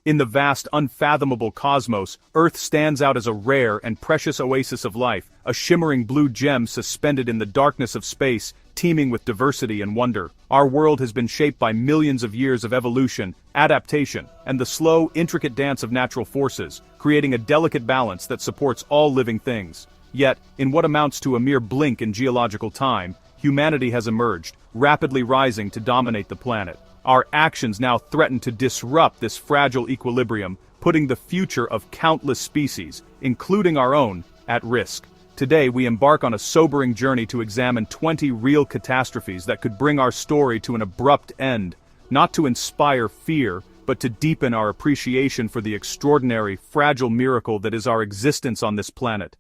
In the vast, unfathomable cosmos, Earth stands out as a rare and precious oasis of life, a shimmering blue gem suspended in the darkness of space, teeming with diversity and wonder. Our world has been shaped by millions of years of evolution, adaptation, and the slow, intricate dance of natural forces, creating a delicate balance that supports all living things. Yet, in what amounts to a mere blink in geological time, humanity has emerged, rapidly rising to dominate the planet. Our actions now threaten to disrupt this fragile equilibrium, putting the future of countless species, including our own, at risk. Today we embark on a sobering journey to examine 20 real catastrophes that could bring our story to an abrupt end, not to inspire fear, but to deepen our appreciation for the extraordinary, fragile miracle that is our existence on this planet.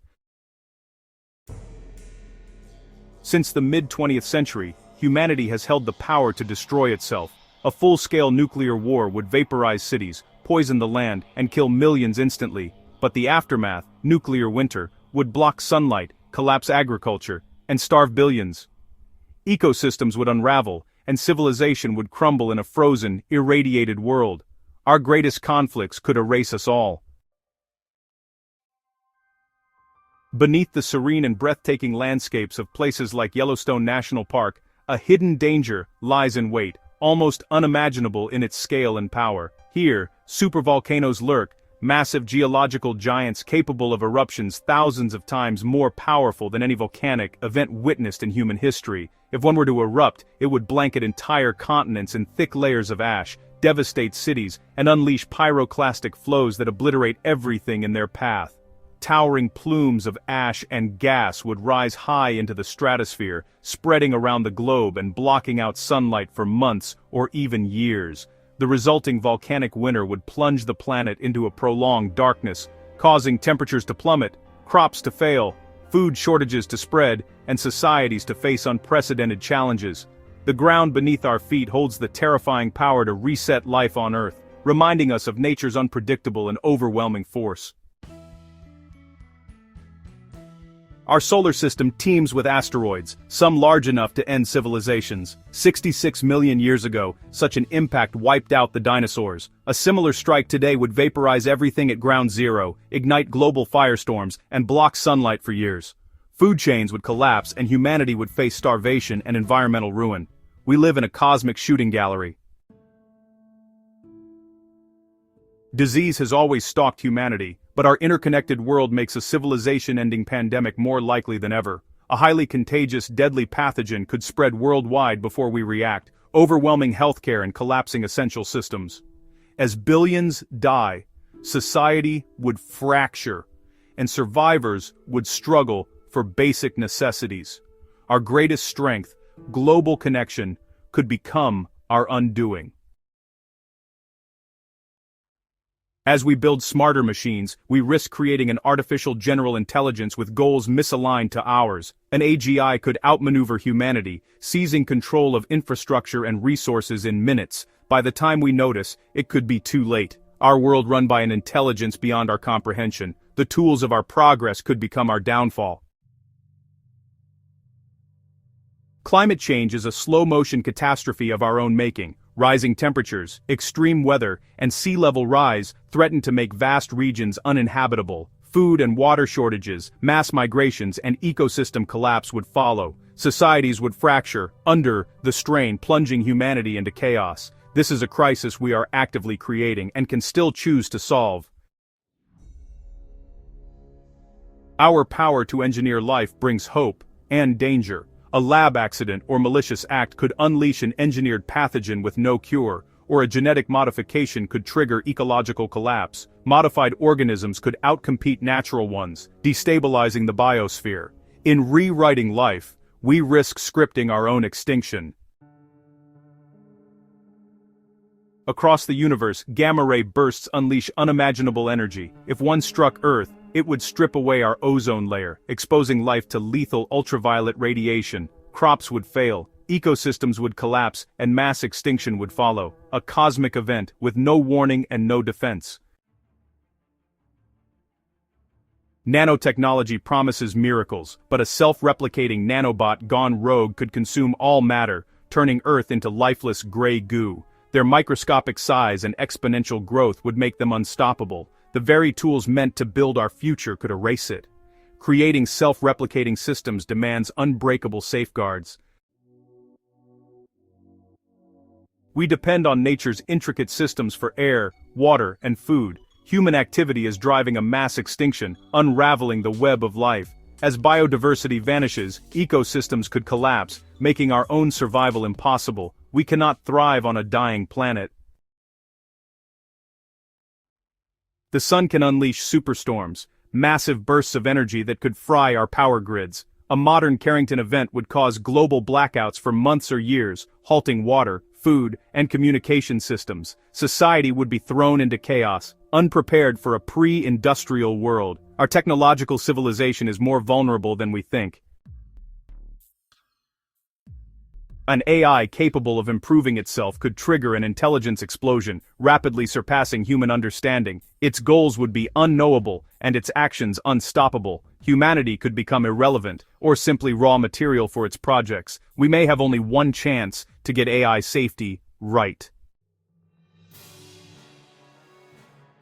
Since the mid-20th century, humanity has held the power to destroy itself. A full-scale nuclear war would vaporize cities, poison the land, and kill millions instantly. But the aftermath, nuclear winter, would block sunlight, collapse agriculture, and starve billions. Ecosystems would unravel, and civilization would crumble in a frozen, irradiated world. Our greatest conflicts could erase us all. Beneath the serene and breathtaking landscapes of places like Yellowstone National Park, a hidden danger lies in wait, almost unimaginable in its scale and power. Here, supervolcanoes lurk, massive geological giants capable of eruptions thousands of times more powerful than any volcanic event witnessed in human history. If one were to erupt, it would blanket entire continents in thick layers of ash, devastate cities, and unleash pyroclastic flows that obliterate everything in their path. Towering plumes of ash and gas would rise high into the stratosphere, spreading around the globe and blocking out sunlight for months or even years. The resulting volcanic winter would plunge the planet into a prolonged darkness, causing temperatures to plummet, crops to fail, food shortages to spread, and societies to face unprecedented challenges. The ground beneath our feet holds the terrifying power to reset life on Earth, reminding us of nature's unpredictable and overwhelming force. Our solar system teems with asteroids, some large enough to end civilizations. 66 million years ago, such an impact wiped out the dinosaurs. A similar strike today would vaporize everything at ground zero, ignite global firestorms, and block sunlight for years. Food chains would collapse and humanity would face starvation and environmental ruin. We live in a cosmic shooting gallery. Disease has always stalked humanity, but our interconnected world makes a civilization-ending pandemic more likely than ever. A highly contagious, deadly pathogen could spread worldwide before we react, overwhelming healthcare and collapsing essential systems. As billions die, society would fracture, and survivors would struggle for basic necessities. Our greatest strength, global connection, could become our undoing. As we build smarter machines, we risk creating an artificial general intelligence with goals misaligned to ours. An AGI could outmaneuver humanity, seizing control of infrastructure and resources in minutes. By the time we notice, it could be too late. Our world run by an intelligence beyond our comprehension. The tools of our progress could become our downfall. Climate change is a slow-motion catastrophe of our own making. Rising temperatures, extreme weather, and sea level rise threaten to make vast regions uninhabitable. Food and water shortages, mass migrations, and ecosystem collapse would follow. Societies would fracture under the strain, plunging humanity into chaos. This is a crisis we are actively creating and can still choose to solve. Our power to engineer life brings hope and danger. A lab accident or malicious act could unleash an engineered pathogen with no cure, or a genetic modification could trigger ecological collapse. Modified organisms could outcompete natural ones, destabilizing the biosphere. In rewriting life, we risk scripting our own extinction. Across the universe, gamma-ray bursts unleash unimaginable energy. If one struck Earth, it would strip away our ozone layer, exposing life to lethal ultraviolet radiation. Crops would fail, ecosystems would collapse, and mass extinction would follow. A cosmic event with no warning and no defense. Nanotechnology promises miracles, but a self-replicating nanobot gone rogue could consume all matter, turning Earth into lifeless gray goo. Their microscopic size and exponential growth would make them unstoppable. The very tools meant to build our future could erase it. Creating self-replicating systems demands unbreakable safeguards. We depend on nature's intricate systems for air, water, and food. Human activity is driving a mass extinction, unraveling the web of life. As biodiversity vanishes, ecosystems could collapse, making our own survival impossible. We cannot thrive on a dying planet. The sun can unleash superstorms, massive bursts of energy that could fry our power grids. A modern Carrington event would cause global blackouts for months or years, halting water, food, and communication systems. Society would be thrown into chaos, unprepared for a pre-industrial world. Our technological civilization is more vulnerable than we think. An AI capable of improving itself could trigger an intelligence explosion, rapidly surpassing human understanding. Its goals would be unknowable, and its actions unstoppable. Humanity could become irrelevant, or simply raw material for its projects. We may have only one chance to get AI safety right.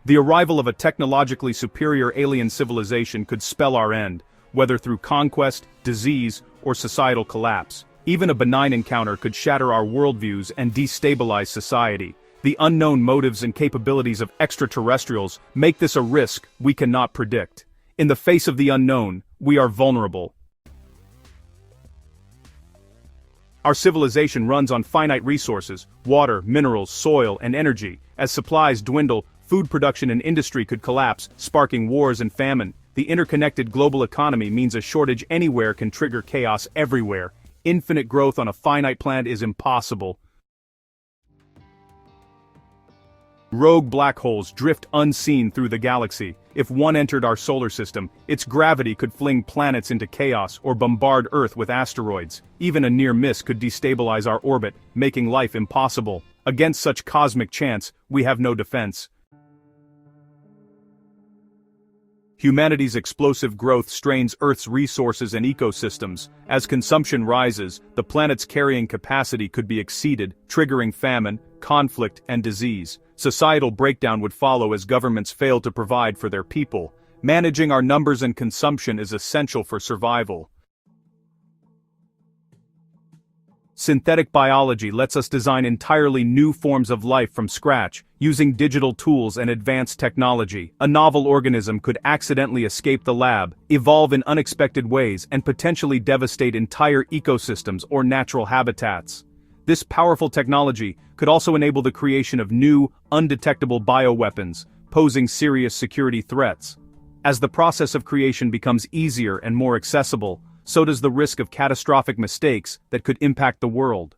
The arrival of a technologically superior alien civilization could spell our end, whether through conquest, disease, or societal collapse. Even a benign encounter could shatter our worldviews and destabilize society. The unknown motives and capabilities of extraterrestrials make this a risk we cannot predict. In the face of the unknown, we are vulnerable. Our civilization runs on finite resources: water, minerals, soil, and energy. As supplies dwindle, food production and industry could collapse, sparking wars and famine. The interconnected global economy means a shortage anywhere can trigger chaos everywhere. Infinite growth on a finite planet is impossible. Rogue black holes drift unseen through the galaxy. If one entered our solar system, its gravity could fling planets into chaos or bombard Earth with asteroids. Even a near miss could destabilize our orbit, making life impossible. Against such cosmic chance, we have no defense. Humanity's explosive growth strains Earth's resources and ecosystems. As consumption rises, the planet's carrying capacity could be exceeded, triggering famine, conflict, and disease. Societal breakdown would follow as governments fail to provide for their people. Managing our numbers and consumption is essential for survival. Synthetic biology lets us design entirely new forms of life from scratch, using digital tools and advanced technology. A novel organism could accidentally escape the lab, evolve in unexpected ways, and potentially devastate entire ecosystems or natural habitats. This powerful technology could also enable the creation of new, undetectable bioweapons, posing serious security threats. As the process of creation becomes easier and more accessible, so does the risk of catastrophic mistakes that could impact the world.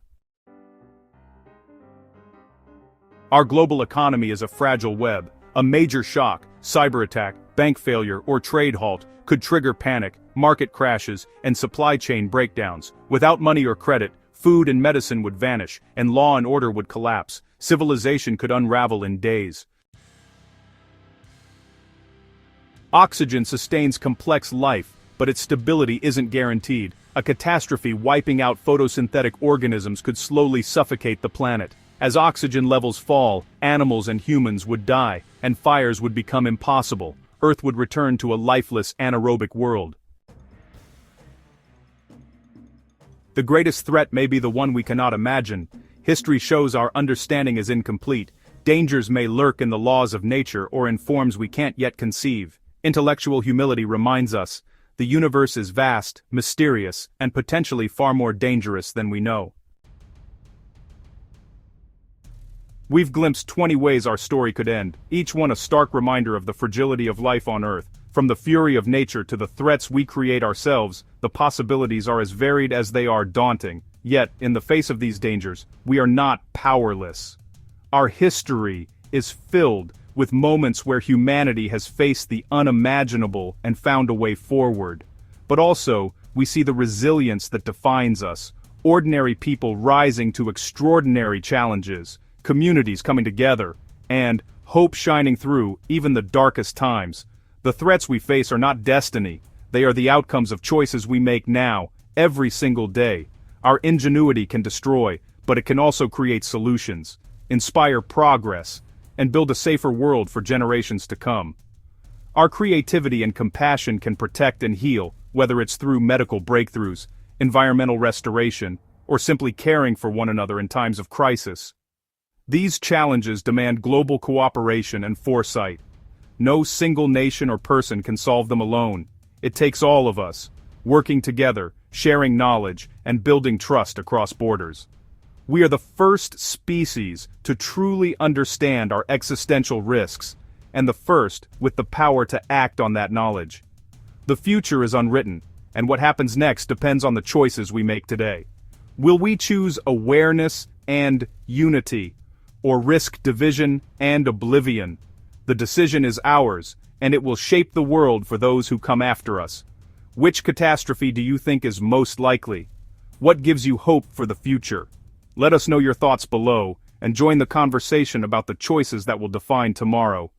Our global economy is a fragile web. A major shock, cyber attack, bank failure, or trade halt could trigger panic, market crashes, and supply chain breakdowns. Without money or credit, food and medicine would vanish, and law and order would collapse. Civilization could unravel in days. Oxygen sustains complex life, but its stability isn't guaranteed. A catastrophe wiping out photosynthetic organisms could slowly suffocate the planet. As oxygen levels fall, animals and humans would die, and fires would become impossible. Earth would return to a lifeless, anaerobic world. The greatest threat may be the one we cannot imagine. History shows our understanding is incomplete. Dangers may lurk in the laws of nature or in forms we can't yet conceive. Intellectual humility reminds us, the universe is vast, mysterious, and potentially far more dangerous than we know. We've glimpsed 20 ways our story could end, each one a stark reminder of the fragility of life on Earth. From the fury of nature to the threats we create ourselves, the possibilities are as varied as they are daunting. Yet, in the face of these dangers, we are not powerless. Our history is filled with moments where humanity has faced the unimaginable and found a way forward. But also, we see the resilience that defines us, ordinary people rising to extraordinary challenges, communities coming together, and hope shining through even the darkest times. The threats we face are not destiny, they are the outcomes of choices we make now, every single day. Our ingenuity can destroy, but it can also create solutions. inspire progress, and build a safer world for generations to come. Our creativity and compassion can protect and heal, whether it's through medical breakthroughs, environmental restoration, or simply caring for one another in times of crisis. These challenges demand global cooperation and foresight. No single nation or person can solve them alone. It takes all of us, working together, sharing knowledge, and building trust across borders. We are the first species to truly understand our existential risks, and the first with the power to act on that knowledge. The future is unwritten, and what happens next depends on the choices we make today. Will we choose awareness and unity, or risk division and oblivion? The decision is ours, and it will shape the world for those who come after us. Which catastrophe do you think is most likely? What gives you hope for the future? Let us know your thoughts below, and join the conversation about the choices that will define tomorrow.